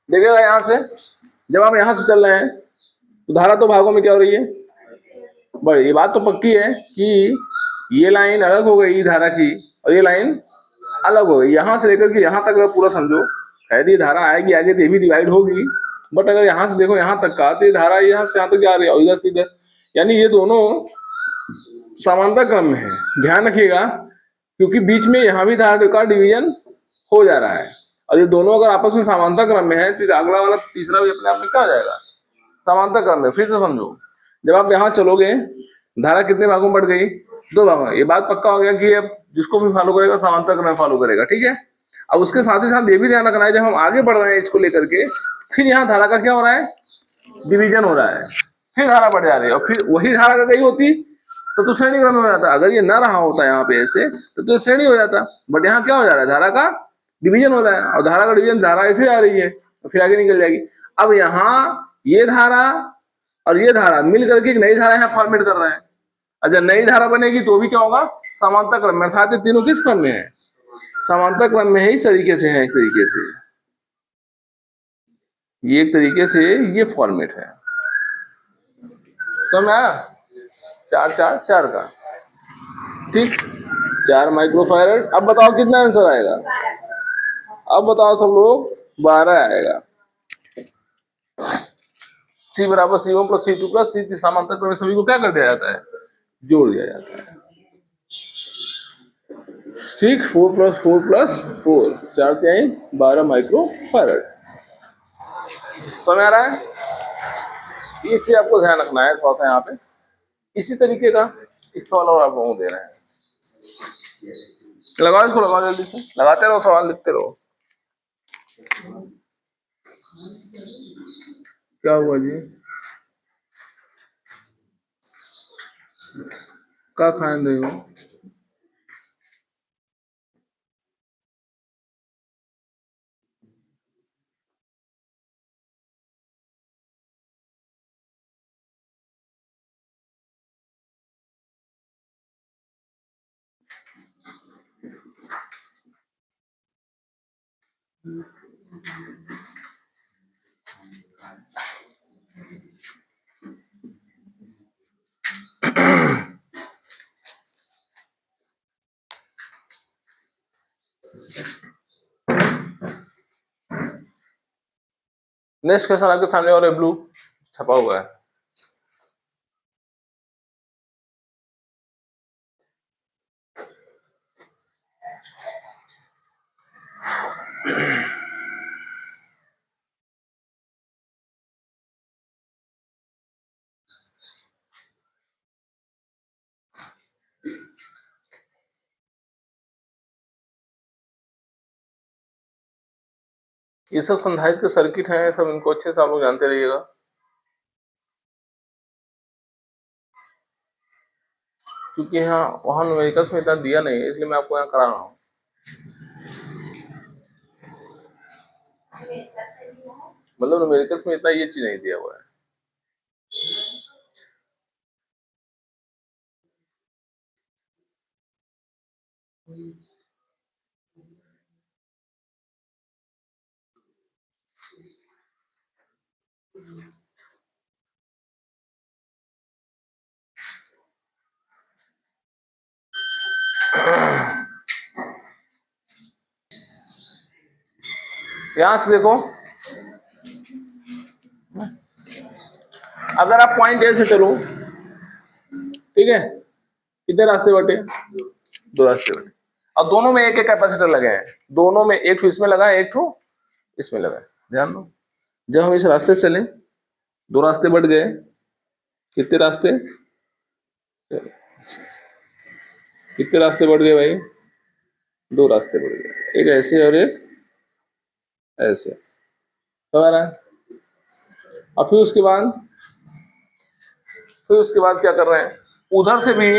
देखिएगा यहाँ से, जब हम यहाँ से चल रहे हैं तो धारा तो भागों में क्या हो रही है, बढ़। ये बात तो पक्की है कि ये लाइन अलग हो गई धारा की और ये लाइन अलग हो गई। यहाँ से लेकर के यहाँ तक अगर पूरा समझो, शायद ये धारा आएगी आगे तो ये भी डिवाइड होगी, बट अगर यहाँ से देखो यहाँ तक का, तो ये धारा यहाँ से यहाँ तक जा रही है और इधर से इधर, यानी ये दोनों समांतर क्रम में है। ध्यान रखिएगा, क्योंकि बीच में यहाँ भी धारा का डिवीजन हो जा रहा है, और ये दोनों अगर आपस में समांतर क्रम में है तो अगला वाला तीसरा भी अपने आप में क्या हो जाएगा, समांतर क्रम में। फिर से समझो, जब आप यहाँ चलोगे धारा कितने भागों में बढ़ गई, 2 भागों में। ये बात पक्का हो गया कि अब जिसको भी फॉलो करेगा समांतर क्रम फॉलो करेगा, ठीक है। अब उसके साथ ही साथ ये भी ध्यान रखना है, जब हम आगे बढ़ रहे हैं इसको लेकर के, फिर यहाँ धारा का क्या हो रहा है, डिवीजन हो रहा है, फिर धारा बढ़ जा रही है, और फिर वही धारा अगर गई होती तो श्रेणी क्रम में हो जाता। अगर ये ना रहा होता यहाँ पे ऐसे तो श्रेणी हो जाता, बट यहाँ क्या हो जा रहा है, धारा का डिवीजन हो रहा है, और धारा का डिवीजन, धारा ऐसे आ रही है तो फिर आगे निकल जाएगी। अब यहाँ ये धारा और ये धारा मिल करके एक नई धारा यहाँ फॉर्मेट कर रहे हैं, और जब नई धारा बनेगी तो भी क्या होगा, समांतर क्रम में। साथ ही तीनों किस क्रम में है, समांतर क्रम में है। इस तरीके से है, एक तरीके से ये, एक तरीके से ये फॉर्मेट है। समझ आया, 4 4 4 का, ठीक, 4 माइक्रोफैरड। अब बताओ कितना आंसर आएगा, अब बताओ सब लोग, 12 आएगा। C बराबर C1 plus C2 plus C3, समांतर क्रम में सभी को क्या कर दिया जाता है, जोड़ दिया जाता है, ठीक। 4 प्लस 4 प्लस 4, 4 3 12 माइक्रोफैरड। समझ आ रहा है, ये चीज आपको ध्यान रखना है थोड़ा सा यहाँ पे। इसी तरीके का एक सवाल और आपको दे रहे हैं, लगाओ इसको, लगाओ जल्दी से, लगाते रहो, सवाल लिखते रहो। क्या हुआ जी, क्या खाने दे हो, नेक्स्ट क्वेश्चन आपके सामने और है, ब्लू छपा हुआ है। ये सब संधारित्र के सर्किट हैं, सब इनको अच्छे से आप लोग जानते रहिएगा। क्योंकि यहाँ वहां न्यूमेरिकल्स में इतना दिया नहीं है, इसलिए मैं आपको यहाँ करा रहा हूँ। मतलब न्यूमेरिकल्स में इतना ये चीज नहीं दिया हुआ है। यहां से देखो, अगर आप पॉइंट ए से चलो, ठीक है, कितने रास्ते बटे, 2 रास्ते बटे, और दोनों में एक एक कैपेसिटर लगे हैं, दोनों में एक ठो इसमें लगा है, एक ठो इसमें लगा है। ध्यान दो, जब हम इस रास्ते से चले 2 रास्ते बढ़ गए, कितने रास्ते, कितने रास्ते बढ़ गए भाई, 2 रास्ते बढ़ गए, एक ऐसे और एक ऐसे, समझ रहा है। और फिर उसके बाद क्या कर रहे हैं, उधर से भी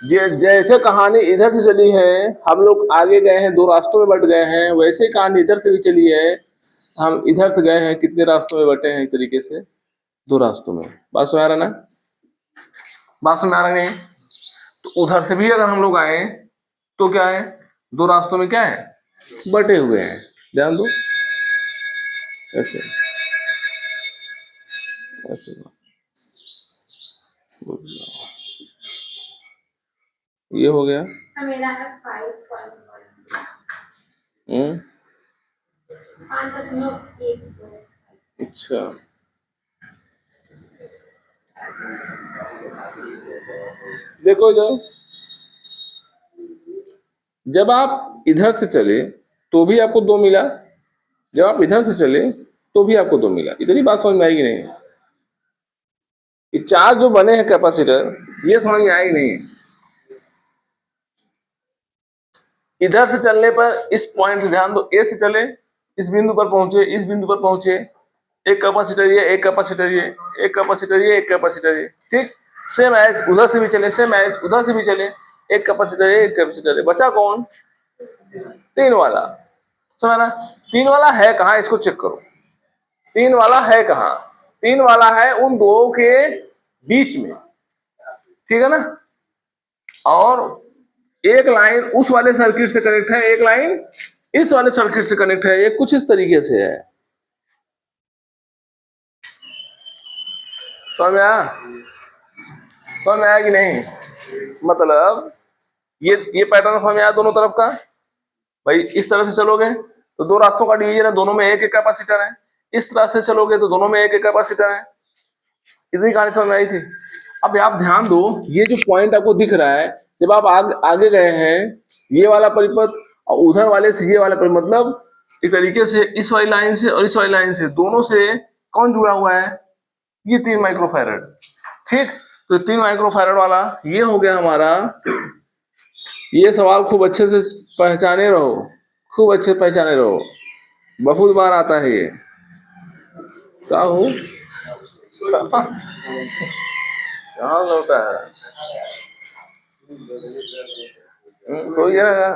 जैसे कहानी इधर से चली है, हम लोग आगे गए हैं 2 रास्तों में बट गए हैं, वैसे कहानी इधर से भी चली है, हम इधर से गए हैं, कितने रास्तों में बटे हैं, एक तरीके से 2 रास्तों में। बात समझ आ रहा ना, बात समझ आ रही है। तो उधर से भी अगर हम लोग आए तो क्या है, 2 रास्तों में क्या है, बटे हुए हैं। ध्यान दो, ऐसे ऐसे ये हो गया। अच्छा, देखो जब आप इधर से चले तो भी आपको 2 मिला, जब आप इधर से चले तो भी आपको 2 मिला। इतनी बात समझ में आएगी नहीं? ये चार जो बने हैं कैपेसिटर, ये समझ में आएगी नहीं? इधर से चलने पर इस पॉइंट ध्यान दो, ए से चले, इस बिंदु पर पहुंचे, इस बिंदु पर पहुंचे, एक कैपेसिटर ये, एक कैपेसिटर ये, एक कैपेसिटर ये, एक कैपेसिटर ये, ठीक। सेम एज उधर से भी चले, सेम एज उधर से भी चले, एक कैपेसिटर ये, एक कैपेसिटर ये, बचा कौन? 3 वाला। समझ ना? 3 वाला है कहाँ, इसको चेक करो। 3 वाला है कहाँ? 3 वाला है उन दो के बीच में, ठीक है ना। और एक लाइन उस वाले सर्किट से कनेक्ट है, एक लाइन इस वाले सर्किट से कनेक्ट है। ये कुछ इस तरीके से है। समझ में आया? समझ में आया कि नहीं? मतलब ये पैटर्न समझ में आया दोनों तरफ का? भाई इस तरफ से चलोगे तो 2 रास्तों का डिवीजन है, दोनों में एक एक कैपेसिटर है। इस तरफ से चलोगे तो दोनों में एक एक कैपेसिटर है। इतनी कहानी समझ में आई थी। अब आप ध्यान दो, ये जो पॉइंट आपको दिख रहा है, जब आप आगे गए हैं, ये वाला परिपथ और उधर वाले से ये वाला परिपथ, मतलब एक तरीके से इस वाली लाइन से और इस वाली लाइन से, दोनों से कौन जुड़ा हुआ है? ये 3 माइक्रोफैरड, ठीक। तो 3 माइक्रोफैरड वाला ये हो गया हमारा। ये सवाल खूब अच्छे से पहचाने रहो, खूब अच्छे पहचाने रहो, बहुत बार आता है ये। क्या हो कहाँ होता है? सो ही जाएगा।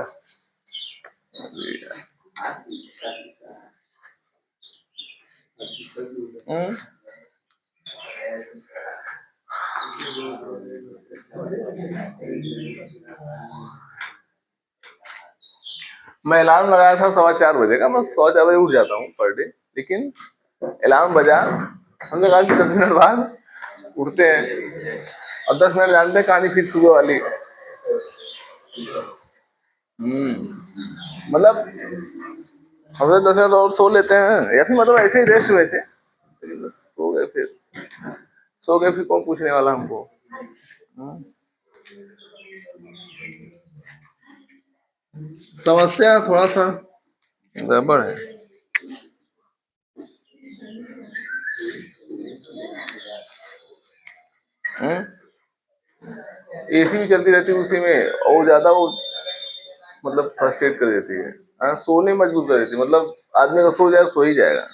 मैं अलार्म लगाया था 4:15 बजे का, मैं 4:15 बजे उठ जाता हूँ पर डे, लेकिन अलार्म बजा, हमने कहा कि 10 मिनट बाद उठते हैं, और 10 मिनट जानते हैं कहानी फिर सुबह वाली। मतलब हम 10 मिनट और सो लेते हैं, या फिर मतलब ऐसे ही रेस्ट हुए थे, सो गए, फिर कौन पूछने वाला हमको। समस्या थोड़ा सा गड़बड़ है। एसी भी चलती रहती है उसी में, और ज्यादा वो मतलब फ्रस्ट्रेट कर देती है, सोने मजबूर कर देती है। मतलब आदमी का सो जाएगा, सो ही जाएगा।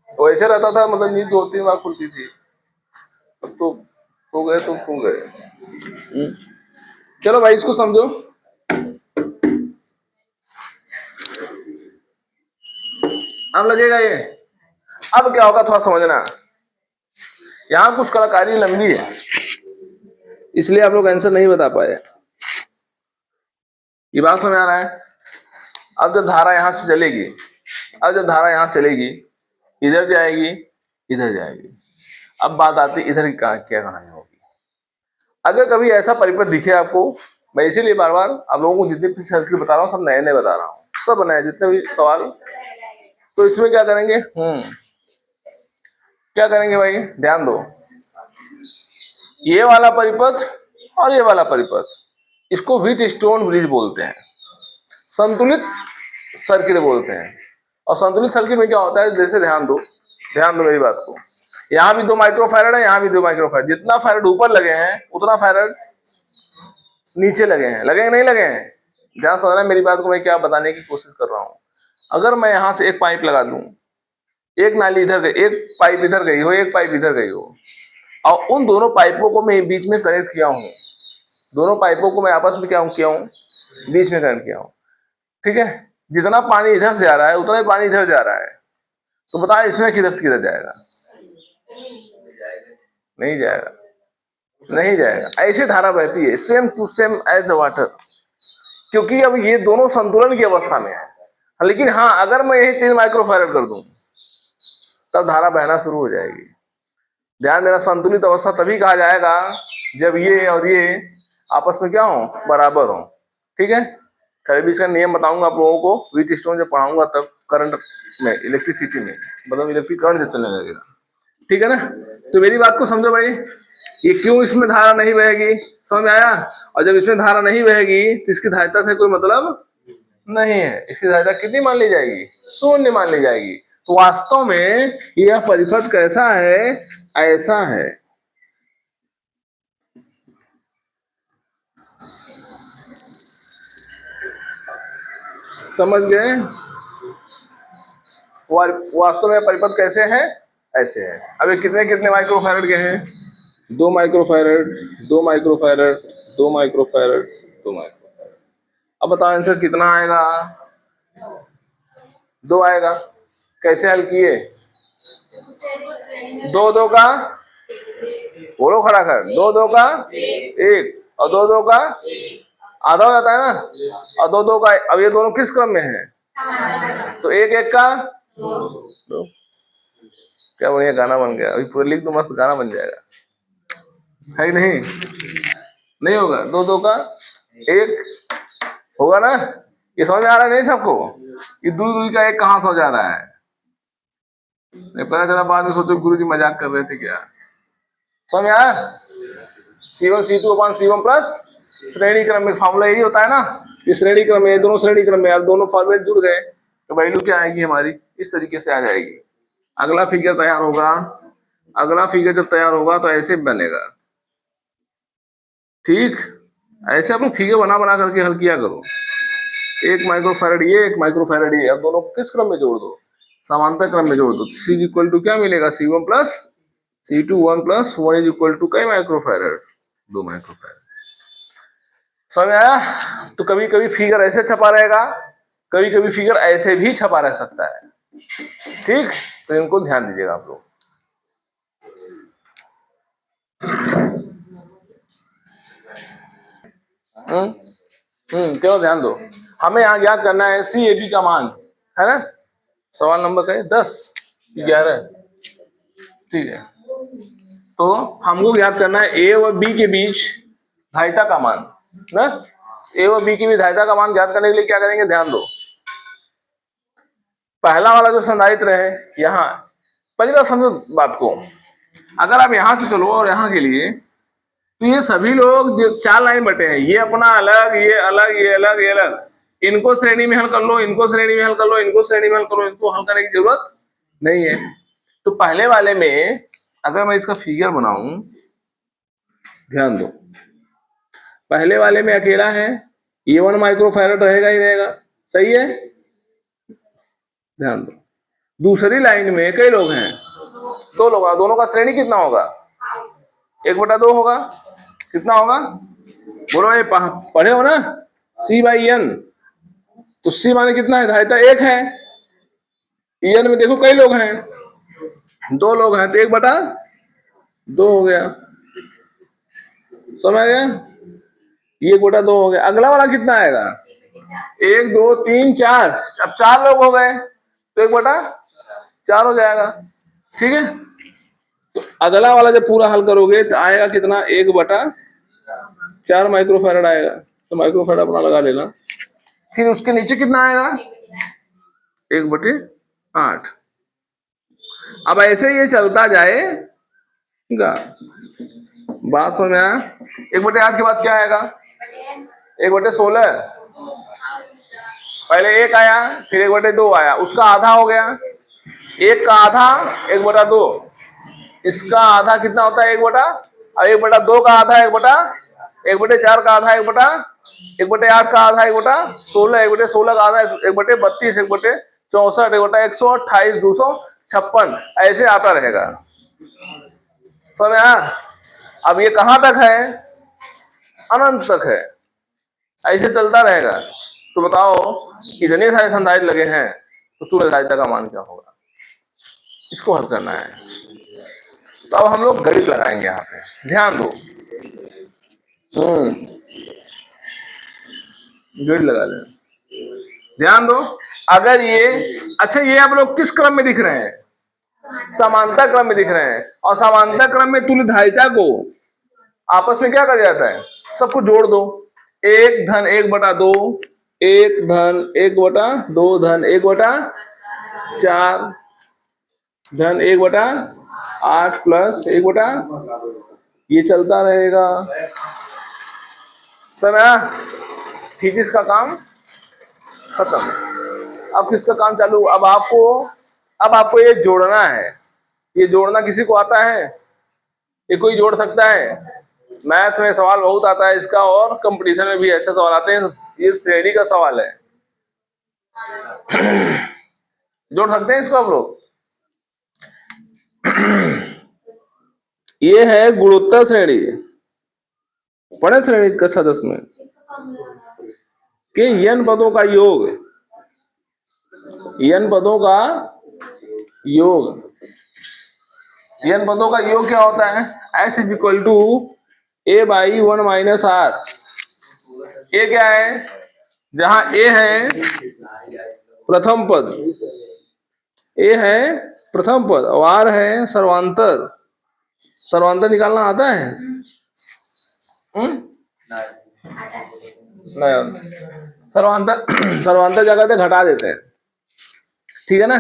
वो ऐसे रहता था, मतलब नींद 2-3 बार खुलती थी। अब तो सो गए तो सो गए। चलो भाई इसको समझो। अब लगेगा ये। अब क्या होगा थोड़ा समझना। यहाँ कुछ कलाकारी लंबी है, इसलिए आप लोग आंसर नहीं बता पाए। ये बात समझ आ रहा है? अब जब धारा यहां से चलेगी, इधर जाएगी, इधर जाएगी। अब बात आती है इधर की क्या कहानी होगी। अगर कभी ऐसा परिपथ दिखे आपको, मैं इसीलिए बार बार आप लोगों को जितने भी सर्किट बता रहा हूँ सब नए नए बता रहा हूँ, सब नए, जितने भी सवाल। तो इसमें क्या करेंगे, क्या करेंगे भाई, ध्यान दो। ये वाला परिपथ और ये वाला परिपथ, इसको व्हीटस्टोन ब्रिज बोलते हैं, संतुलित सर्किट बोलते हैं। और संतुलित सर्किट में क्या होता है, जैसे ध्यान दो मेरी बात को। यहाँ भी 2 माइक्रोफैरड है, यहाँ भी 2 माइक्रोफैरड। जितना फैरड ऊपर लगे हैं उतना फैरड नीचे लगे हैं। लगे नहीं लगे हैं? ध्यान समझना मेरी बात को, मैं क्या बताने की कोशिश कर रहा हूँ। अगर मैं यहाँ से एक पाइप लगा दूं, एक नाली इधर गई, एक पाइप इधर गई हो, एक पाइप इधर गई हो, और उन दोनों पाइपों को मैं बीच में कनेक्ट किया हूँ, दोनों पाइपों को मैं आपस में किया हूँ, बीच में कनेक्ट किया हूँ, ठीक है। जितना पानी इधर से आ रहा है उतना ही पानी इधर जा रहा है, तो बताओ इसमें किधर से किधर जाएगा? नहीं जाएगा, नहीं जाएगा। ऐसी धारा बहती है, same to same as water, क्योंकि अब ये दोनों संतुलन की अवस्था में है। लेकिन हाँ, अगर मैं यही 3 माइक्रोफैरड कर दूं तब धारा बहना शुरू हो जाएगी। ध्यान देना, संतुलित अवस्था तभी कहा जाएगा जब ये और ये आपस में क्या हो, बराबर हो। ठीक है, फेरेडे का नियम बताऊंगा आप लोगों को व्हीटस्टोन जब पढ़ाऊंगा तब, करंट में, इलेक्ट्रिसिटी में, मतलब इलेक्ट्रिक करंट से चलने लगेगा। ठीक है ना, तो मेरी बात को समझो भाई, ये क्यों इसमें धारा नहीं बहेगी, समझ में आया? और जब इसमें धारा नहीं बहेगी तो इसकी धारिता से कोई मतलब नहीं है, इसकी धारिता कितनी मान ली जाएगी, शून्य मान ली जाएगी। तो वास्तव में यह परिपथ कैसा है, ऐसा है। समझ गए? वास्तव में परिपथ कैसे है, ऐसे है। अभी कितने कितने माइक्रोफैरड के हैं, 2 माइक्रोफैरड, 2 माइक्रोफैरड, 2 माइक्रोफैरड, 2 माइक्रोफैरड। अब बताओ आंसर कितना आएगा, 2 आएगा। कैसे हल किए, 2 2 का, बोलो खड़ा कर, 2 2 का 1 और 2 2 का आधा हो जाता है ना, और 2 2 का, अब ये दोनों किस क्रम में है, तो 1 1 का 2। क्या बढ़िया गाना बन गया, अभी पूरा लिख दो, मस्त गाना बन जाएगा, है नहीं? नहीं होगा, 2 2 का 1 होगा ना? ये समझ में आ रहा है नहीं सबको? ये 2 2 का 1 कहाँ सो जा रहा है, नहीं पता चला, बाद में सोचो गुरु जी मजाक कर रहे थे क्या। समझ में आया? C1 C2 upon C1 plus श्रेणी क्रम में फॉर्मूला यही होता है ना, ये श्रेणी क्रम में, दोनों श्रेणी क्रम में, अब दोनों फॉर्मूले जुड़ गए तो वैल्यू क्या आएगी हमारी, इस तरीके से आ जाएगी। अगला फिगर तैयार होगा, अगला फिगर जब तैयार होगा तो ऐसे बनेगा। ठीक, ऐसे आप लोग फिगर बना बना करके हल किया करो। 1 माइक्रोफैरड ये, 1 माइक्रोफैरड ये, अब दोनों किस क्रम में जोड़ दो, समांतर क्रम में जोड़ दो। C इक्वल टू क्या मिलेगा, C1 plus C2 1 plus 1 is equal to कई माइक्रोफैरड, 2 माइक्रोफैरड। समझ आया? तो कभी कभी फिगर ऐसे छपा रहेगा, कभी कभी फिगर ऐसे भी छपा रह सकता है। ठीक, तो इनको ध्यान दीजिएगा आप लोग। क्यों ध्यान दो, हमें यहाँ ज्ञात करना है CAB का मान, है ना? सवाल नंबर का 10 11, ठीक है। तो हमको ज्ञात करना है A और B के बीच धारिता का मान ना, A और B की भी धारिता का मान ज्ञात करने के लिए क्या करेंगे, ध्यान दो। पहला वाला जो संधारित्र है, यहाँ पहली बात समझो बात को, अगर आप यहां से चलो और यहाँ के लिए, तो ये सभी लोग जो 4 लाइन बटे हैं, ये अपना अलग, ये अलग, ये अलग, ये अलग, इनको श्रेणी में हल कर लो, इनको श्रेणी में हल कर लो, इनको श्रेणी में हल करो, इनको हल करने की जरूरत नहीं है। तो पहले वाले में अगर मैं इसका फिगर बनाऊं, ध्यान दो, पहले वाले में अकेला है, ये 1 माइक्रोफैरड रहेगा ही रहेगा, सही है? ध्यान दो, दूसरी लाइन में कई लोग हैं, 2 लोग, दोनों का श्रेणी कितना होगा, 1/2 होगा। कितना होगा, बोलो, ये पढ़े हो ना, C/N, तो C माने कितना है, धारिता 1 है, N में देखो कई लोग हैं, 2 लोग हैं, तो 1/2 हो गया। समझ गया, ये 1/2 हो गया। अगला वाला कितना आएगा, 1 2 3 4, अब 4 लोग हो गए तो 1/4 हो जाएगा। ठीक है, तो अगला वाला जब पूरा हल करोगे तो आएगा कितना, 1/4 माइक्रोफैरड आएगा। तो माइक्रोफैरड अपना लगा लेना। फिर उसके नीचे कितना आएगा, 1/8। अब ऐसे ये चलता जाएगा, बात समझ में आया? 1/8 के बाद क्या आएगा, 1/16, पहले 1 आया, फिर 1/2 आया, उसका आधा हो गया, 1 का आधा 1/2, इसका आधा कितना होता है, 1/2 का आधा 1/4 का आधा 1/8 का आधा 1/16, 1/16 का आधा 1/32, 1/64, 128, 256, ऐसे आता रहेगा। समझ आया? अब ये कहां तक है, अनंत तक है, ऐसे चलता रहेगा। तो बताओ, इतने सारे संधारित्र लगे हैं, तो तुल्य धारिता का मान क्या होगा, इसको हल करना है। तो अब हम लोग गणित लगाएंगे यहाँ पे, ध्यान दो। गणित लगा लें, ध्यान दो, अगर ये, अच्छा ये आप लोग किस क्रम में दिख रहे हैं? समांतर क्रम में दिख रहे हैं, और समांतर क्रम में तुल्यधारिता को आपस में क्या कर जाता है, सबको जोड़ दो। 1 धन 1/2, 1 धन 1/2 धन 1/4 धन 1/8 प्लस 1, ये चलता रहेगा समय। ठीक, इसका काम खत्म। अब किसका काम चालू? अब आपको ये जोड़ना है। ये जोड़ना किसी को आता है? ये कोई जोड़ सकता है? मैथ में सवाल बहुत आता है इसका, और कंपटीशन में भी ऐसे सवाल आते हैं। ये श्रेणी का सवाल है। जोड़ सकते हैं इसको आप लोग? ये है गुणोत्तर श्रेणी, पढ़े श्रेणी कक्षा 10 में कि n पदों का योग, n पदों का योग, n पदों का योग क्या होता है? s is equal to a/1 minus r। ये क्या है? जहां a है प्रथम पद, a है प्रथम पद और r है सर्वांतर। सर्वांतर निकालना आता है? नहीं, सर्वांतर जगह पे घटा देते हैं, ठीक है ना?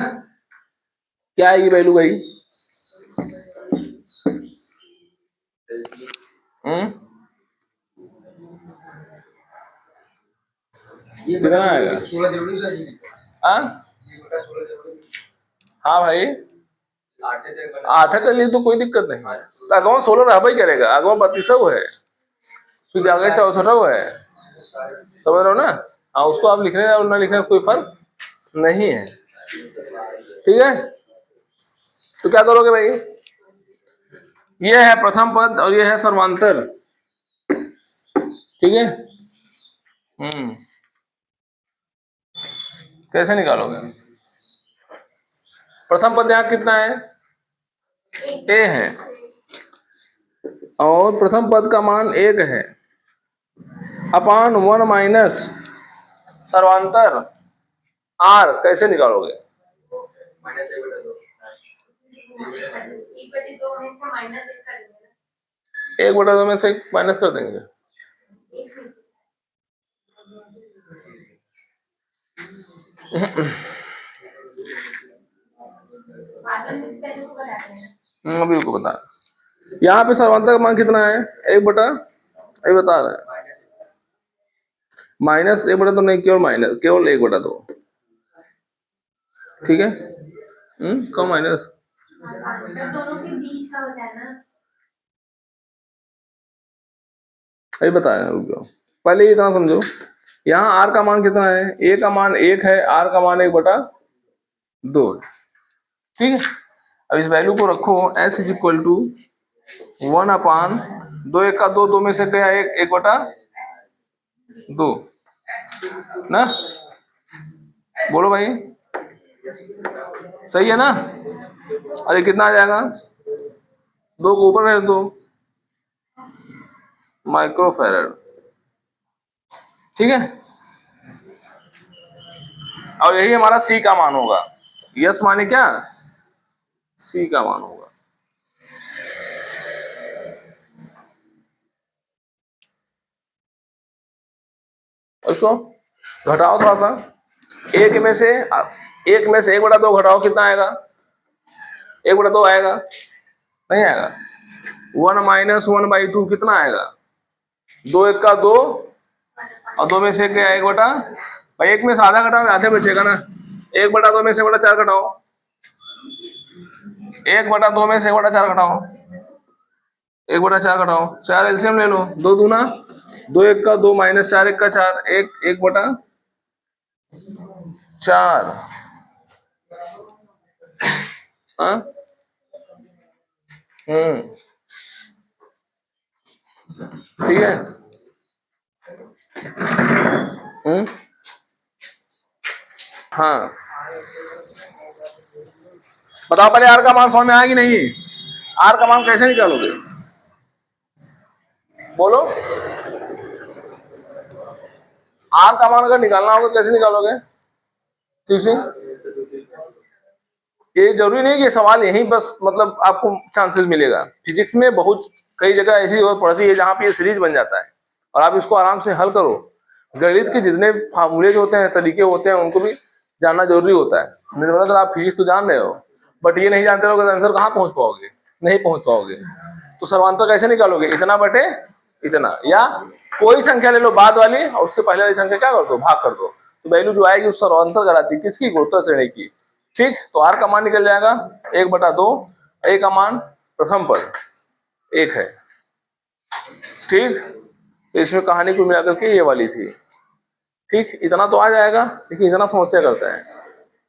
क्या आएगी वैल्यू भाई? कितना आएगा? हाँ भाई, 8 के लिए तो कोई दिक्कत नहीं है। तो अगवा 16 रहा ही करेगा, अगवा 32 है, फिर आगे 64 है, समझ रहे हो ना? हाँ, उसको आप लिखने और ना लिखने कोई फर्क नहीं है, ठीक है? तो क्या करोगे भाई? ये है प्रथम पद और ये है सर्वांतर, ठीक है? कैसे निकालोगे? प्रथम पद यहाँ कितना है? a है, और प्रथम पद का मान 1 है, अपान 1 माइनस सर्वांतर r। कैसे निकालोगे? 1/2 में से माइनस कर देंगे। अभी को बता, यहाँ पे सर्वांतर का मान कितना है? 1/, ये बता रहा है माइनस 1/2 तो नहीं, केवल माइनस, केवल 1/2, ठीक है? कम माइनस दोनों के बीच का होता है ना, ये बता रहे हैं। रुको, पहले इतना समझो, यहाँ r का मान कितना है? a का मान 1 है, r का मान 1/2, ठीक है? अब इस वैल्यू को रखो, s इज इक्वल टू 1 अपान 2, 1 का 2, 2 में से गया 1, 1/2 ना? बोलो भाई, सही है ना? अरे कितना आ जाएगा? 2 को ऊपर भेज दो, माइक्रोफैरड, ठीक है? और यही हमारा C का मान होगा। यस माने क्या? C का मान होगा। उसको घटाओ थोड़ा सा, एक में से 1/2 घटाओ, कितना आएगा? 1/2 आएगा? नहीं आएगा। 1 माइनस 1/2 कितना आएगा? 2, 1 का 2 और 2 में से क्या? 1/, भाई 1 में से आधा घटाओ, आधे बचेगा ना। 1/2 में से 1/4 घटाओ, 1/2 में से 1/4 घटाओ, 1/4 घटाओ, 4 एलसीएम ले लो, 2 दूना 2, 1 का 2 माइनस 4, 1 का 4, 1/4। हाँ, ठीक है। हाँ, बताओ पहले आर का मान समझ में आया कि नहीं? आर का मान कैसे निकालोगे? बोलो, आर का मान अगर निकालना होगा कैसे निकालोगे? ठीक है, ये जरूरी नहीं कि सवाल यहीं बस मतलब आपको चांसेस मिलेगा। फिजिक्स में बहुत कई जगह ऐसी पड़ती है जहां पे ये सीरीज बन जाता है और आप इसको आराम से हल करो। गणित के जितने फार्मूले जो होते हैं, तरीके होते हैं, उनको भी जानना जरूरी होता है। नहीं तो मतलब आप फिजिक्स तो जान रहे हो बट ये नहीं जानते रहोगे तो आंसर कहाँ पहुंच पाओगे, नहीं पहुंच पाओगे। तो सर्वांतर कैसे निकालोगे, इतना बटे इतना, या कोई संख्या ले लो बाद वाली और उसके पहले वाली संख्या क्या कर दो, भाग कर दो, तो वैल्यू जो आएगी उस सर्वांतर कराती किसकी, गुरुत्व श्रेणी की। ठीक, तो आर का मान निकल जाएगा 1/2, ए का मान प्रथम पद 1 है। ठीक, तो इसमें कहानी को मिलाकर के ये वाली थी। ठीक, इतना तो आ जाएगा, लेकिन इतना समस्या करता है,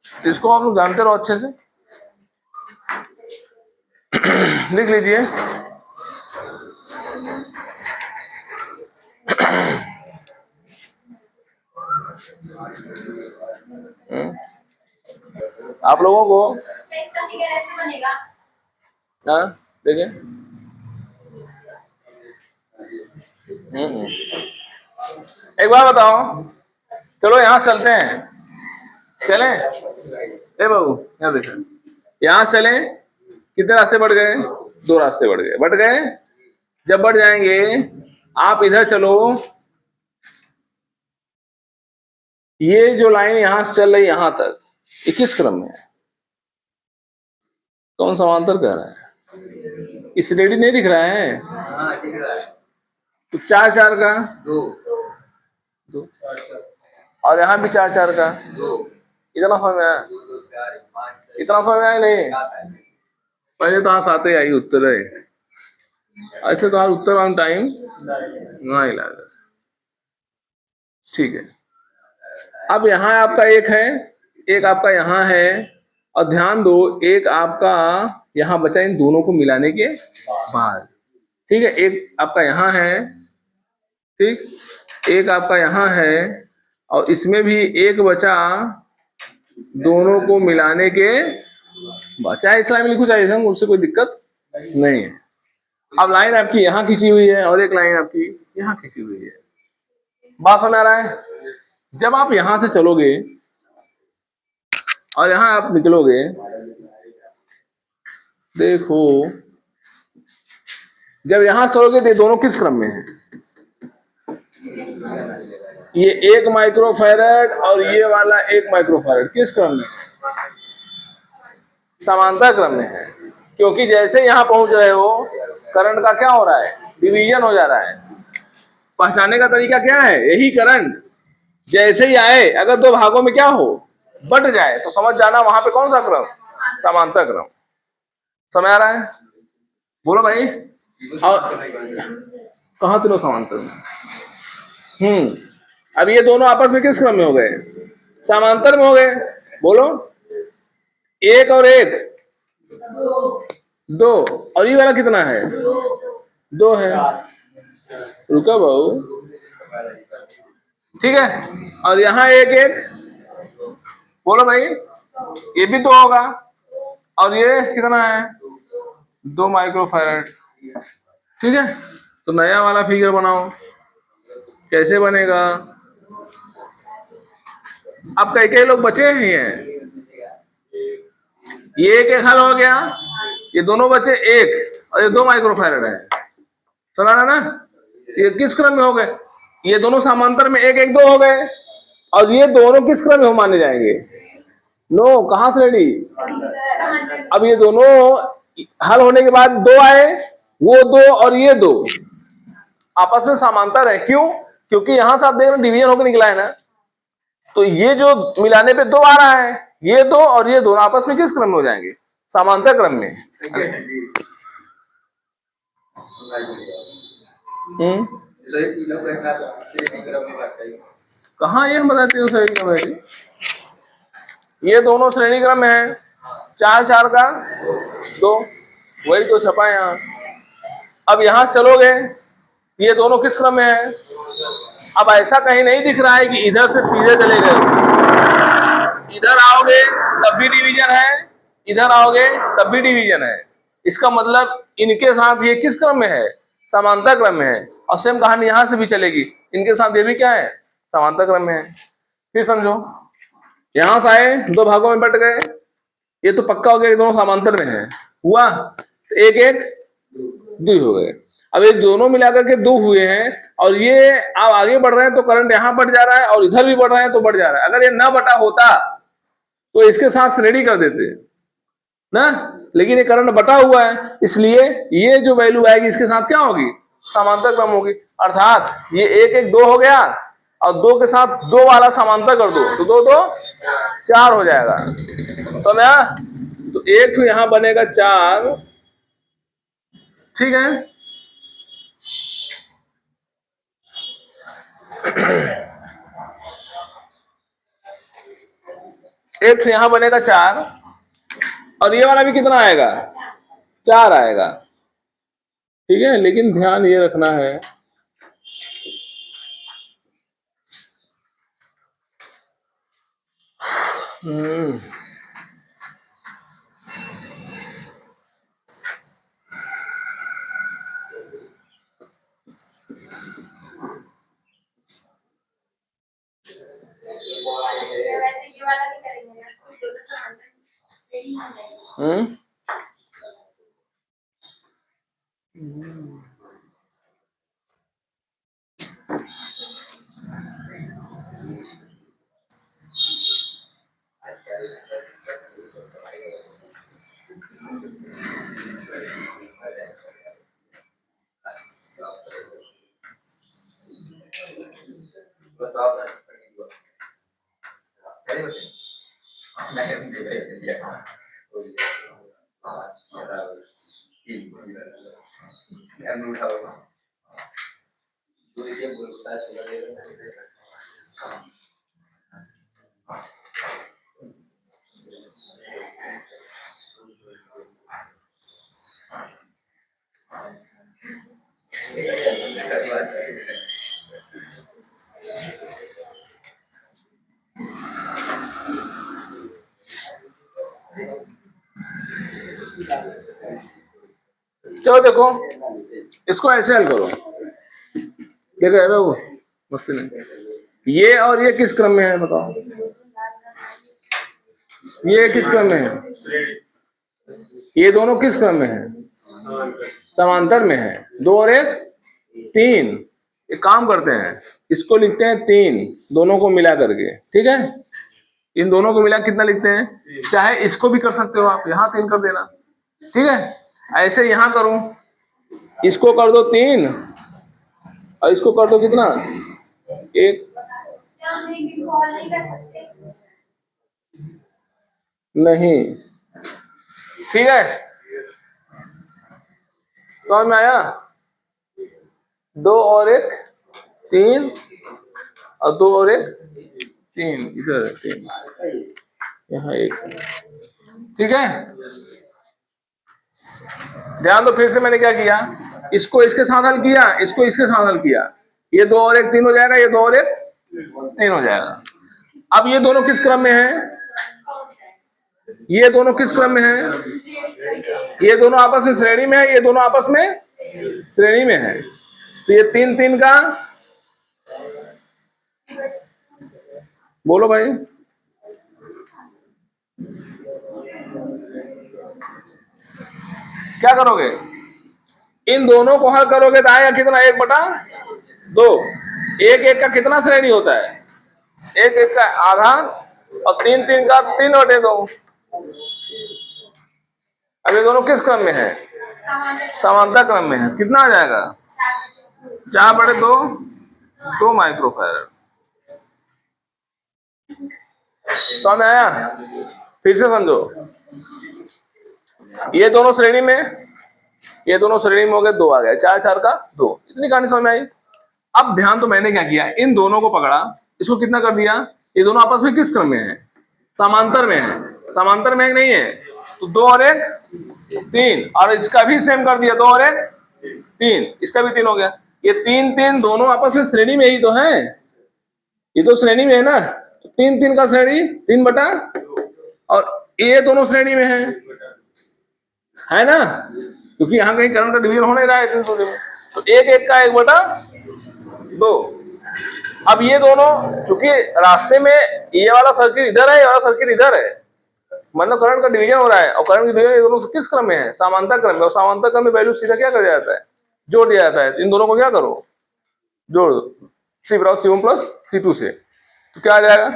तो इसको आप लोग जानते रहो अच्छे से। लिख लीजिए। आप लोगों को हाँ देखिए, एक बार बताओ, चलो यहाँ चलते हैं, चलें? ए बाबू यहाँ देखें, यहाँ चलें, कितने रास्ते बढ़ गए, 2 रास्ते बढ़ गए, बढ़ गए। जब बढ़ जाएंगे आप इधर चलो, ये जो लाइन यहां से चल रही यहां तक, ये किस क्रम में है, कौन समांतर कह रहा है, इस रेडी नहीं दिख रहा है? दिख रहा है। तो 4 4 का 2, और यहाँ भी 4 4 का 2, इतना समझ में आया? इतना समझ में आया नहीं? पहले तो हाँ साथे आई उत्तर है, ऐसे तो उत्तर ऑन टाइम नहीं लगा। ठीक है, अब यहाँ आपका एक है, एक आपका यहाँ है, और ध्यान दो एक आपका यहाँ बचा इन दोनों को मिलाने के बाद। ठीक है, एक आपका यहाँ है, ठीक, एक आपका यहाँ है, और इसमें भी एक बचा दोनों को मिलाने के बाद। चाहे इस लाइन में लिखो चाहे इसमें, उससे कोई दिक्कत नहीं है। अब लाइन आपकी यहाँ खींची हुई है और एक लाइन आपकी यहाँ खींची हुई है, बात समझ आ रहा है? जब आप यहां से चलोगे और यहां आप निकलोगे, देखो जब यहां से चलोगे तो दोनों किस क्रम में है, ये 1 माइक्रोफैरड और ये वाला 1 माइक्रोफैरड किस क्रम में, समांतर क्रम में है। क्योंकि जैसे यहां पहुंच रहे हो करंट का क्या हो रहा है, डिवीजन हो जा रहा है। पहचानने का तरीका क्या है, यही करंट जैसे ही आए अगर 2 भागों में क्या हो, बट जाए, तो समझ जाना वहां पे कौन सा क्रम, समांतर क्रम। समझ आ रहा है? बोलो भाई। और कहाँ तीनों समांतर में? अब ये दोनों आपस में किस क्रम में हो गए, समांतर में हो गए। बोलो, 1 और 1 2, और ये वाला कितना है, 2 है। रुको बहु, ठीक है, और यहाँ 1 1, बोलो भाई, ये भी 2 होगा, और ये कितना है, 2 माइक्रोफैरड। ठीक है, तो नया वाला फिगर बनाओ, कैसे बनेगा। अब कई कई लोग बचे हैं, ये एक हल हो गया, ये दोनों बचे 1 और ये 2 माइक्रोफैरड है, समझ ना? ये किस क्रम में हो गए, ये दोनों समांतर में 1 1 2 हो गए, और ये दोनों किस क्रम में माने जाएंगे, नो, कहाँ से रेडी। अब ये दोनों हल होने के बाद 2 आए, वो 2 और ये 2 आपस में समांतर है। क्यों? क्योंकि यहां से आप देख रहे डिवीजन होकर निकला है ना, तो ये जो मिलाने पे 2 आ रहा है, ये 2 और ये दोनों आपस में किस क्रम में हो जाएंगे, समांतर क्रम में। कहाँ ये हम बताते हो श्रेणी क्रम है, ये दोनों श्रेणी क्रम में है, 4 4 का 2, वही तो छपा यहाँ। अब यहां चलोगे, ये दोनों किस क्रम में है। अब ऐसा कहीं नहीं दिख रहा है कि इधर से सीधे चले गए, इधर आओगे तब भी डिवीजन है, इधर आओगे तब भी डिवीजन है। इसका मतलब इनके साथ ये किस क्रम में है, समांतर क्रम में है। और सेम कहानी यहां से भी चलेगी, इनके साथ ये भी क्या है, समांतर क्रम में है। फिर समझो, यहां से आए, दो भागों में बट गए, ये तो पक्का हो गया, दोनों समांतर में है, हुआ तो एक एक दो हो गए। अब ये दोनों मिलाकर के दो हुए हैं, और ये आप आगे बढ़ रहे हैं तो करंट यहां बढ़ जा रहा है और इधर भी बढ़ रहे हैं तो बढ़ जा रहा है। अगर ये ना बटा होता तो इसके साथ श्रेणी कर देते ना, लेकिन ये करंट बटा हुआ है, इसलिए ये जो वैल्यू आएगी इसके साथ क्या होगी, समांतर क्रम होगी। अर्थात ये एक एक दो हो गया, और दो के साथ दो वाला समांतर कर दो तो दो दो चार हो जाएगा, समझा? तो एक तो यहां बनेगा 4, ठीक है। एक तो यहां बनेगा 4, और ये वाला भी कितना आएगा, 4 आएगा, ठीक है। लेकिन ध्यान ये रखना है, चलो देखो इसको ऐसे हल करो, देखो है वो मस्ती नहीं, ये और ये किस क्रम में है बताओ, ये किस क्रम में है, ये दोनों किस क्रम में है, समांतर में है, 2 और 1 3। एक काम करते हैं, इसको लिखते हैं 3, दोनों को मिला करके, ठीक है। इन दोनों को मिला कितना लिखते हैं, चाहे इसको भी कर सकते हो आप, यहां 3 कर देना, ठीक है। ऐसे यहां करूं, इसको कर दो 3 और इसको कर दो कितना 1, नहीं, ठीक है, समझ में आया? 2 और 1 3, और 2 और 1 3, इधर 3, यहाँ 1, ठीक है। ध्यान दो, फिर से मैंने क्या किया, इसको इसके साथ हल किया, इसको इसके साथ हल किया, ये 2 और 1 3 हो जाएगा, ये 2 और 1 3 हो जाएगा। अब ये दोनों किस क्रम में है, ये दोनों किस क्रम में है, ये दोनों आपस में श्रेणी में है, ये दोनों आपस में श्रेणी में है, तो ये 3 3 का, बोलो भाई, क्या करोगे, इन दोनों को हल करोगे तो आएगा कितना, 1/2, 1 1 का कितना श्रेणी होता है, 1 1 का आधा, और 3 3 का 3/2। अब ये दोनों किस क्रम में है, समांतर क्रम में है, कितना आ जाएगा 4/2, 2 माइक्रोफैरड। समझ आया? फिर से समझो, ये दोनों श्रेणी में, ये दोनों श्रेणी में हो गए, 2 आ गया, 4 4 का 2, इतनी कहानी समझ में आई। अब ध्यान तो मैंने क्या किया, इन दोनों को पकड़ा, इसको कितना कर दिया, ये दोनों आपस में किस क्रम में है, समांतर में है, समांतर में नहीं है, तो 2 और 1 3, और इसका भी सेम कर दिया, 2 और 1 3, इसका भी 3 हो गया। ये 3 3 दोनों आपस में श्रेणी में ही तो है, ये तो श्रेणी में है ना, तो 3 3 का श्रेणी 3/, और ये दोनों श्रेणी में है ना, क्योंकि यहाँ कहीं करंट का डिवीजन हो नहीं रहा है, तो 1 1 का 1/2, अब ये दोनों, चूंकि रास्ते में ये वाला सर्किट इधर है, ये वाला सर्किट इधर है, मतलब करंट का डिवीजन हो रहा है, और करंट का डिवीजन ये दोनों किस क्रम में है? समांतर क्रम में। और समांतर क्रम में वैल्यू सीधा क्या कर दिया जाता है? जोड़ दिया जाता है। इन दोनों को क्या करो? जोड़ दो। C+C1 प्लस C2 से, तो क्या आ जाएगा?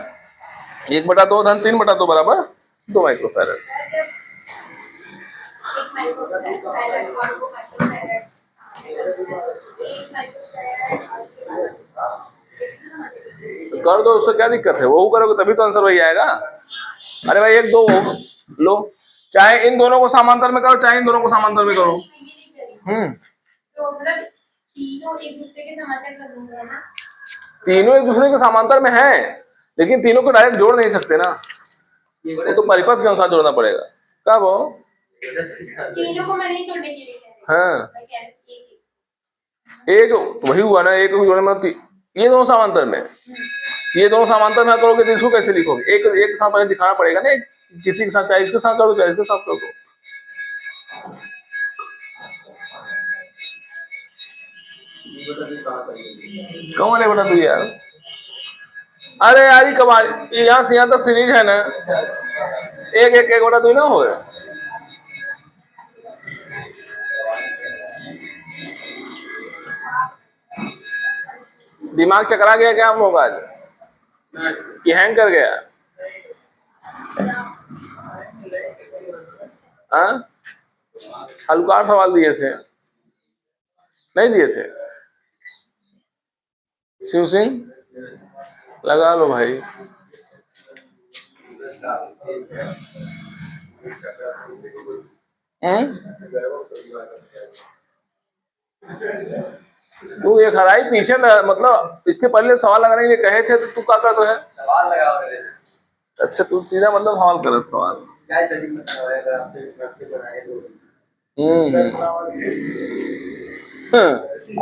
1/2 धन 3/2 बराबर 2 माइक्रोफैरड। तो कर दो, उससे क्या दिक्कत है? वो करोगे तभी तो आंसर वही आएगा। अरे भाई 1 2 लो, चाहे इन दोनों को समांतर में करो, चाहे इन दोनों को समांतर में करो। तो मतलब तीनों एक दूसरे के समांतर कर दूंगा ना? तीनों एक दूसरे के समांतर में है, लेकिन तीनों को डायरेक्ट जोड़ नहीं सकते ना, वो तो परिपथ के अनुसार जोड़ना पड़ेगा। कब हो? तीनों को मैं नहीं जोड़ने के लिए कह रही। हाँ, एक वही हुआ ना, एक जोड़ने में ये दोनों समांतर में, ये दोनों समांतर में करोगे तो इसको कैसे लिखोगे? एक एक साथ पहले दिखाना पड़ेगा ना, किसी के साथ, चाहे इसके साथ करो चाहे इसके साथ करो। कौन है बेटा तू यार? अरे यार ये कमाल, यहाँ से यहाँ तक सीरीज है ना, एक एक एक बटा तू ना हो। दिमाग चकरा गया क्या आप लोग आज? ये हैंग कर गया? हाँ, हल्का सवाल दिए थे, नहीं दिए थे? शिव सिंह लगा लो भाई। तू ये खराई पीछे मतलब इसके पहले सवाल लगाने के लिए कहे थे, तो तू क्या करता है? सवाल लगा। अच्छा, तू सीधा मतलब सवाल कर सवाल।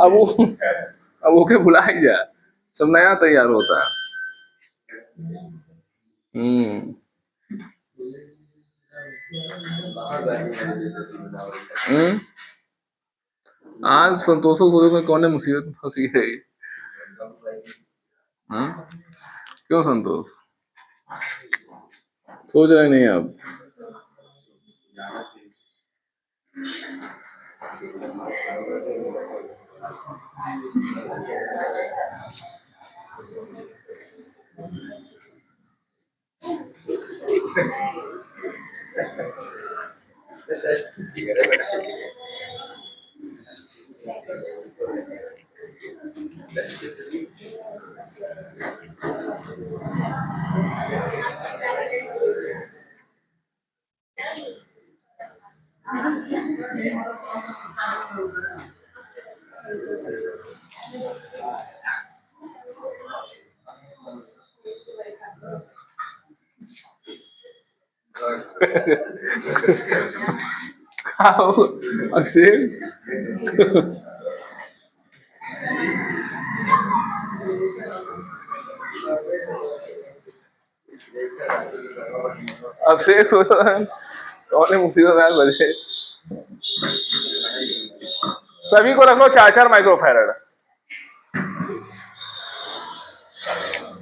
अब वो के भुला ही जा, सब नया तैयार होता है। आज संतोषों को कौन मुसीबत में फंसी है? क्यों संतोष सोच रहे नहीं अब? अभिषेक अभिषेक सोच रहा है कौन मुसीबत में बजे। सभी को रख लो 4-4 माइक्रोफैरड,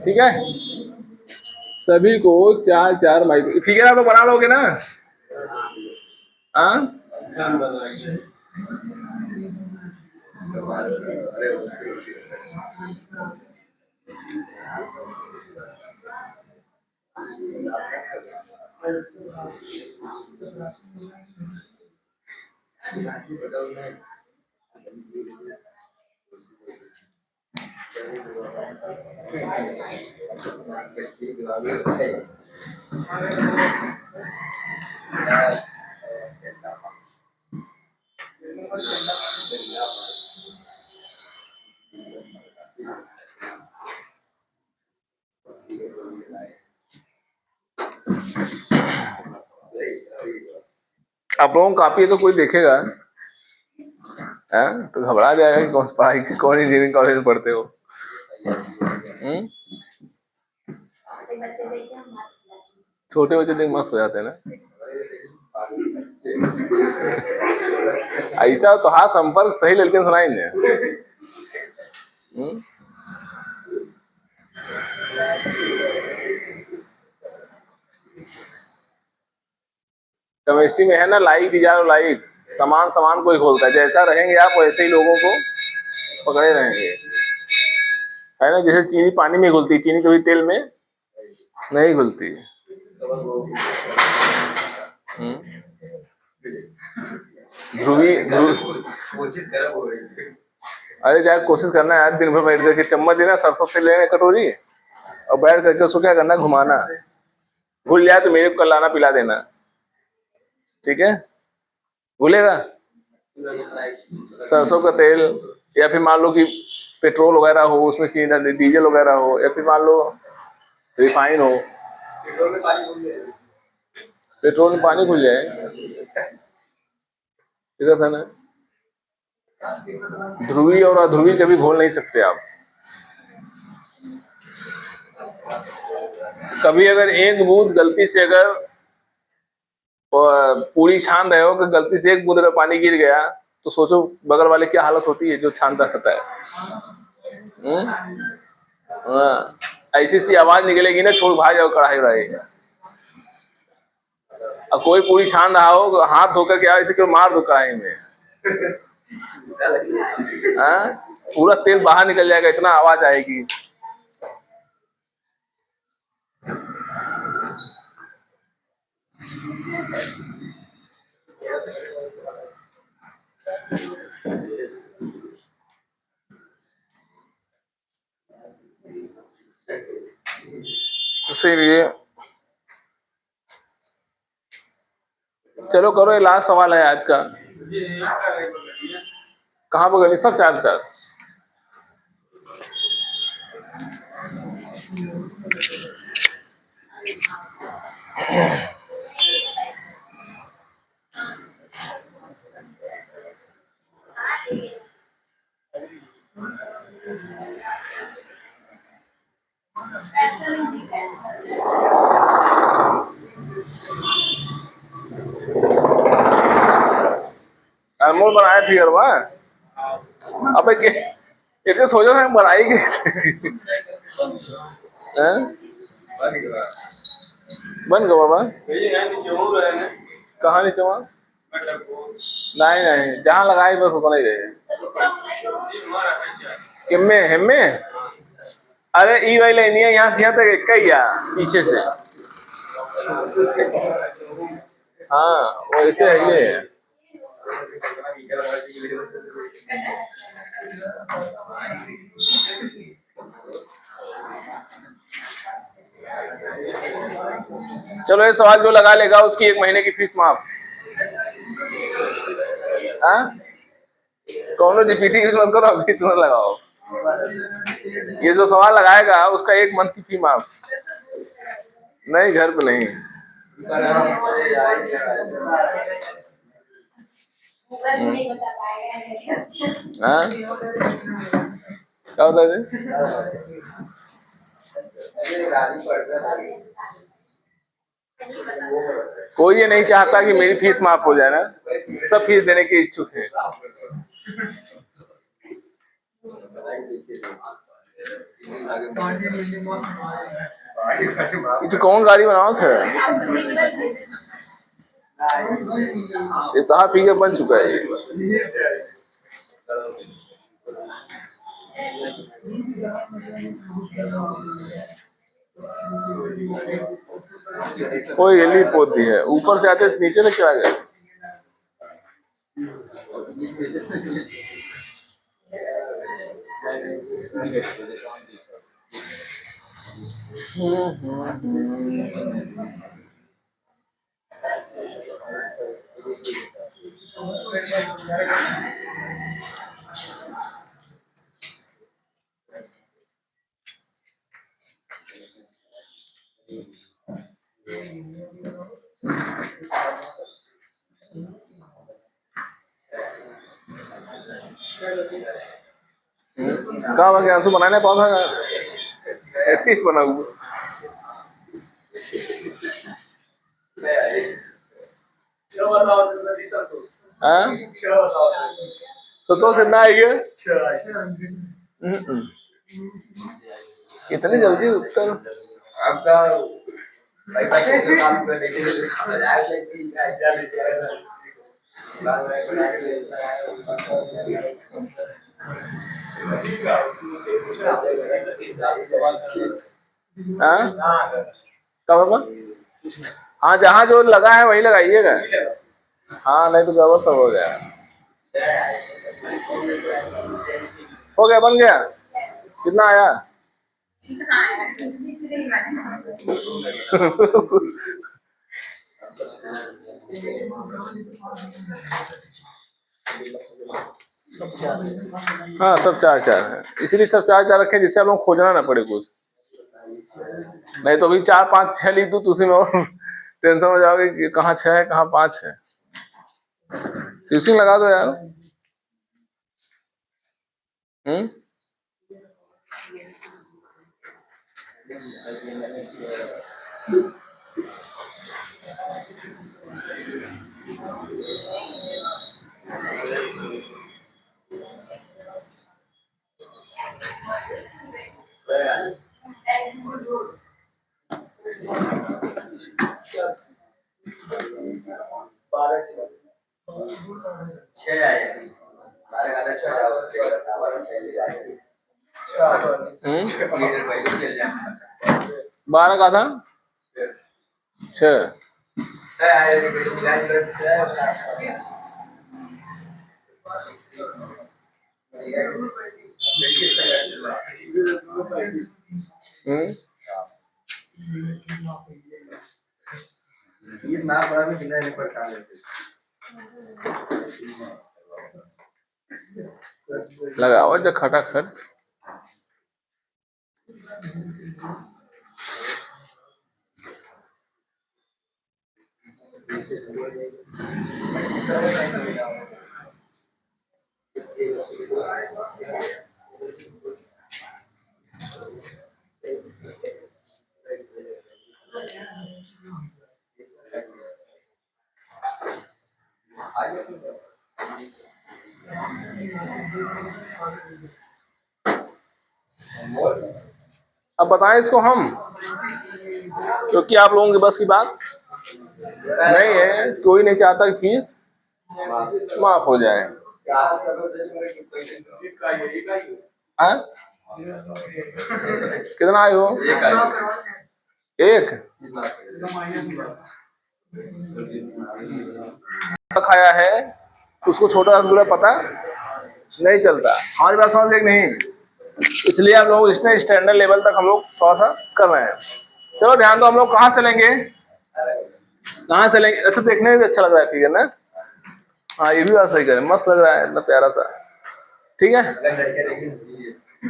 ठीक है? सभी को 4-4 माइक्रो। फिगर आप लोग बना लोगे ना? हाँ, आप लोगों को कापी तो कोई देखेगा तो घबरा जाएगा कि कौन पढ़ाई कौन इंजीनियरिंग कॉलेज में पढ़ते हो। छोटे बच्चे देख मस्त हो जाते हैं ना। ऐसा तो हाँ, संपर्क सही लड़के सुनाएंगे। केमिस्ट्री में है ना, लाइक डिजायर लाइक, समान समान को ही खोलता है। जैसा रहेंगे आप वैसे ही लोगों को पकड़े रहेंगे, है ना। जैसे चीनी पानी में घुलती, चीनी कभी तेल में नहीं घुलती। ध्रुवी अरे यार कोशिश करना है, दिन भर बैठ करके चम्मच लेना, सरसों तेल लेना कटोरी, और बैठ करके उसको क्या करना, घुमाना। भूल जाए तो मेरे को कल लाना, पिला देना, ठीक है। भूलेगा? सरसों का तेल, या फिर मान लो कि पेट्रोल वगैरह हो, उसमें चीनी डीजल वगैरह हो, या फिर मान लो रिफाइन हो। पेट्रोल में पानी घुल जाए, ठीक है ना। ध्रुवी और अध्रुवी कभी घोल नहीं सकते आप। कभी अगर एक बूंद गलती से अगर पूरी छान रहे हो कि गलती से एक बूंद अगर पानी गिर गया, तो सोचो बगल वाले क्या हालत होती है जो छानता रहता है। हाँ, ऐसी सी आवाज निकलेगी ना, छोड़ भाग जाओ, कढ़ाई रहेगा। और कोई पूरी छान रहा हो, हाथ धोकर के इसी को मार दो कढ़ाई में, हाँ, पूरा तेल बाहर निकल जाएगा, इतना आवाज आएगी। इसीलिए चलो करो, ये लास्ट सवाल है आज का। कहाँ पर गई सब चार चार? अनमोल बनाया फिगर वहाँ। अब इतने सोचो ना बनाई कैसे? बन गया बाबा। कहाँ नीचे वहाँ? नहीं नहीं, जहाँ लगाई बस उतना ही रहे। किम्मे हिम्मे, अरे ई वाली लेनी है, यहाँ से यहाँ तक एक ही है, पीछे से। हाँ वैसे है ये। चलो ये सवाल जो लगा लेगा उसकी 1 महीने की फीस माफ। हाँ, कौन जीपीटी यूज मत करो, अभी तुरंत लगाओ। ये जो सवाल लगाएगा उसका 1 मंथ की फी माफ। नहीं, घर पे नहीं। हाँ क्या होता है? कोई ये नहीं चाहता कि मेरी फीस माफ हो जाए ना, सब फीस देने के इच्छुक है। तो कौन गाड़ी बनाओ थे? इतना फिगर बन चुका है ये। कोई एली पोती है, ऊपर से आते नीचे से चला गया। कहाँ गया तू? बनाने पौधा ऐसे ही बना हुआ। तो कितना आएगा? इतनी जल्दी उत्तर आपका हाँ कब होगा? हाँ जहाँ जो लगा है वही लगाइएगा। हाँ नहीं तो गड़बड़ सब हो जाएगा। हो गया, बन गया। कितना आया? हाँ सब चार चार है, इसलिए सब चार चार रखे जिससे हम लोग खोजना ना पड़े कुछ। नहीं तो अभी 4 5 6 लिख दूं तो उसी में और टेंशन हो जाओगे कि कहाँ 6 है कहाँ 5 है। स्विचिंग लगा दो यार। बारह का था 6। लगाओ जो खटाखट। अब बताएं इसको हम, क्योंकि आप लोगों के बस की बात नहीं है, कोई नहीं चाहता कि फीस माफ हो जाए। हाँ? कितना आए हो? एक खाया है उसको छोटा रसगुल्ला पता नहीं चलता। हमारी बात समझ एक नहीं, इसलिए हम लोग इसने स्टैंडर्ड लेवल तक हम लोग थोड़ा सा कर रहे हैं। चलो ध्यान दो, हम लोग कहाँ से लेंगे, कहाँ से लेंगे? अच्छा देखने में भी अच्छा लग रहा है फिगर ना। हाँ ये भी बात सही करें, मस्त लग रहा है, इतना प्यारा सा। ठीक है,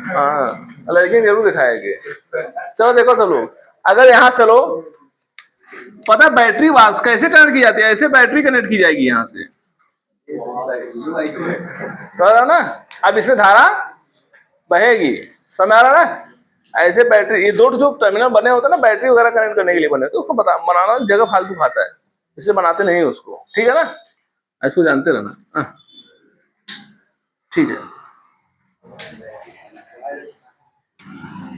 हाँ लड़की जरूर दिखाएंगे। चलो देखो, चलो अगर यहाँ चलो, पता है बैटरी वास कैसे कनेक्ट की जाती है? ऐसे बैटरी कनेक्ट की जाएगी यहाँ से, समझ रहा ना? अब इसमें धारा बहेगी, समझ आ रहा ना? ऐसे बैटरी, ये दो जो टर्मिनल बने होते हैं ना बैटरी वगैरह कनेक्ट करने के लिए बने, तो उसको बनाना जगह फालतू खाता है, इसलिए बनाते नहीं उसको। ठीक है ना, इसको जानते रहना। ठीक है,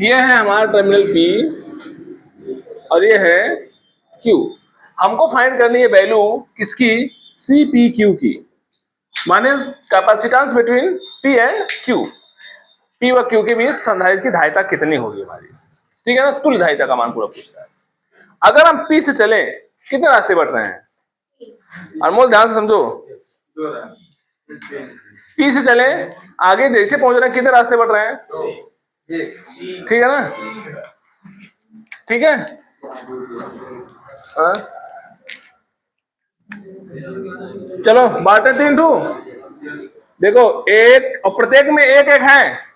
ये है हमारा टर्मिनल पी और ये है क्यू। हमको फाइंड करनी है वैल्यू किसकी? सी पी क्यू की, माने capacitance between P and Q. P व क्यू के बीच संधारित्र की धारिता कितनी होगी हमारी। ठीक है ना, तुल्य धारिता का मान पूरा पूछता है। अगर हम पी से चले, कितने रास्ते बढ़ रहे हैं? अनमोल ध्यान से समझो, पी से चले आगे जैसे पहुंच रहे हैं, कितने रास्ते बढ़ रहे हैं? ठीक है ना, ठीक है। चलो बांटे 3 टू, देखो एक, और प्रत्येक में एक एक है,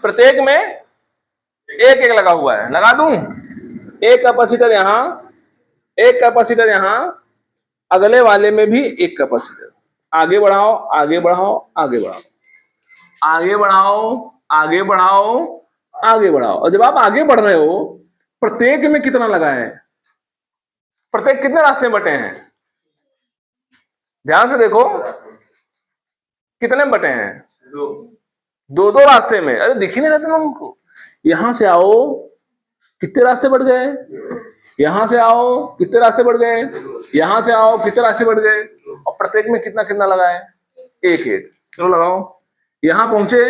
प्रत्येक में एक एक लगा हुआ है। लगा दूं, एक कैपेसिटर यहां, एक कैपेसिटर यहां, अगले वाले में भी एक कैपेसिटर। आगे बढ़ाओ आगे बढ़ाओ आगे बढ़ाओ, आगे बढ़ाओ आगे बढ़ाओ आगे बढ़ाओ। और जब आप आगे बढ़ रहे हो, प्रत्येक में कितना लगा है? प्रत्येक कितने रास्ते बटे हैं? ध्यान से देखो, कितने बटे हैं? दो दो रास्ते में। अरे दिख ही नहीं रहते ना हमको। यहां से आओ, कितने रास्ते बढ़ गए, यहां से आओ कितने रास्ते बढ़ गए, यहां से आओ कितने रास्ते बढ़ गए, और प्रत्येक में कितना कितना लगा है, एक एक। चलो लगाओ, यहां पहुंचे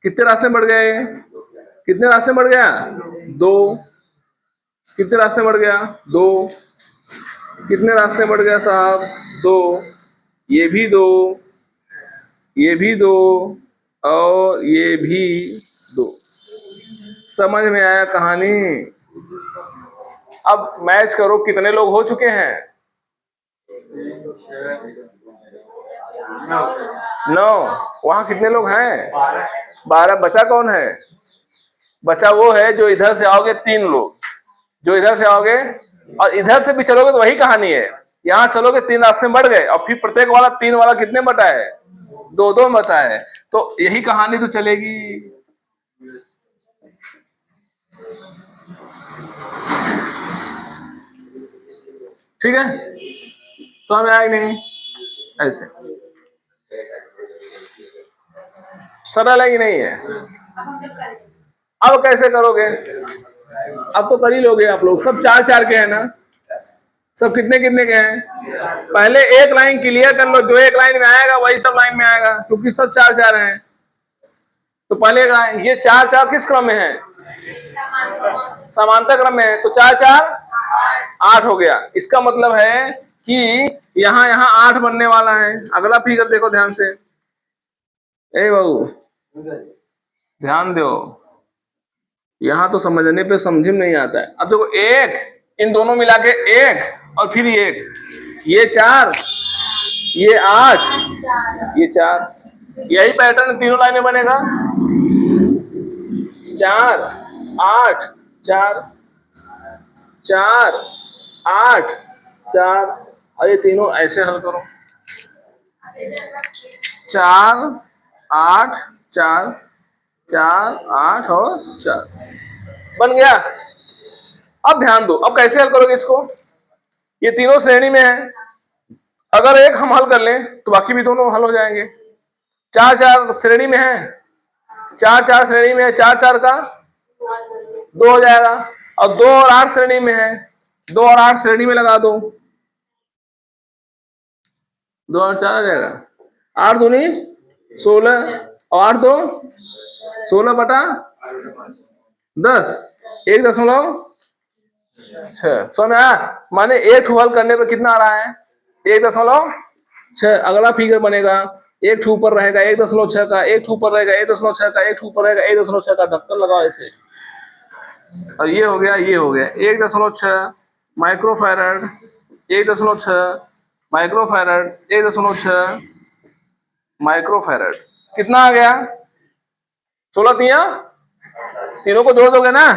कितने रास्ते बढ़ गए, कितने रास्ते बढ़ गया, दो। कितने रास्ते बढ़ गया, दो। कितने रास्ते बढ़ गया साहब, दो। ये भी दो, ये भी दो, और ये भी दो। समझ में आया कहानी। अब मैच करो कितने लोग हो चुके हैं, 9। वहां कितने लोग हैं, 12। बचा कौन है, बचा वो है जो इधर से आओगे 3 लोग, जो इधर से आओगे, और इधर से भी चलोगे तो वही कहानी है। यहाँ चलोगे 3 रास्ते बढ़ गए, और फिर प्रत्येक वाला 3 वाला कितने बटा है, 2 बचा है। तो यही कहानी तो चलेगी। ठीक है, समझ में आया नहीं, ऐसे सरल है कि नहीं है। अब कैसे करोगे, अब तो कर ही लोगे आप लोग, सब 4-4 के हैं ना, सब कितने कितने के हैं। पहले एक लाइन क्लियर कर लो, जो एक लाइन में आएगा वही सब लाइन में आएगा, क्योंकि सब 4-4 हैं। तो पहले एक लाइन, ये 4-4 किस क्रम में है, समांतर क्रम में है, तो 4-4 8 हो गया। इसका मतलब है कि यहाँ यहाँ 8 बनने वाला है। अगला फिगर देखो ध्यान से, ए बाबू ध्यान दो, यहां तो समझने पे समझ में नहीं आता है। अब देखो, एक, इन दोनों मिला के 1, और फिर ये 4, ये 8, ये 4, यही पैटर्न तीनों लाइन में बनेगा। 4 8 4 4 8 4, और ये तीनों ऐसे हल करो, 4 8 4 4 8 और 4 बन गया। अब ध्यान दो, अब कैसे हल करोगे इसको, ये तीनों श्रेणी में है, अगर एक हम हल कर लें तो बाकी भी दोनों हल हो जाएंगे। 4-4 श्रेणी में है, 4-4 श्रेणी में है, 4-4 का 2 हो जाएगा, और 2 और 8 श्रेणी में है, 2 और 8 श्रेणी में लगा दो, 2 और 4 आ जाएगा, 8 दूनी 16, और 8 2 16 बटा 10, 1.6। समझ में आया, माने एक हल करने पर कितना आ रहा है, 1.6। अगला फिगर बनेगा, एक ठू ऊपर रहेगा 1.6 का, एक ठू ऊपर रहेगा 1.6 का, एक ठू ऊपर रहेगा 1.6 का, ढक्कन लगाओ ऐसे, और ये हो गया, ये हो गया 1.6 माइक्रोफैरड, 1.6 माइक्रोफैरड, 1.6 माइक्रोफैरड। कितना आ गया, 16 तीनों को जोड़ दोगे ना,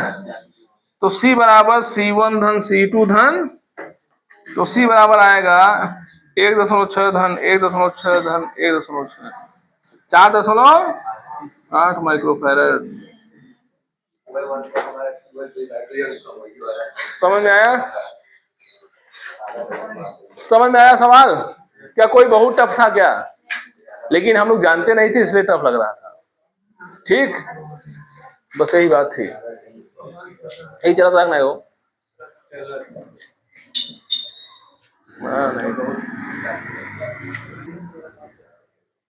तो C बराबर C1 धन C2 धन, तो C बराबर आएगा 1.6 धन 1.6 धन 1.6, 4.8 माइक्रोफैरड। समझ में आया, समझ में आया सवाल, क्या कोई बहुत टफ था क्या, लेकिन हम लोग जानते नहीं थे इसलिए टफ लग रहा था। ठीक, बस यही बात थी, यही चला था नहीं हो नहीं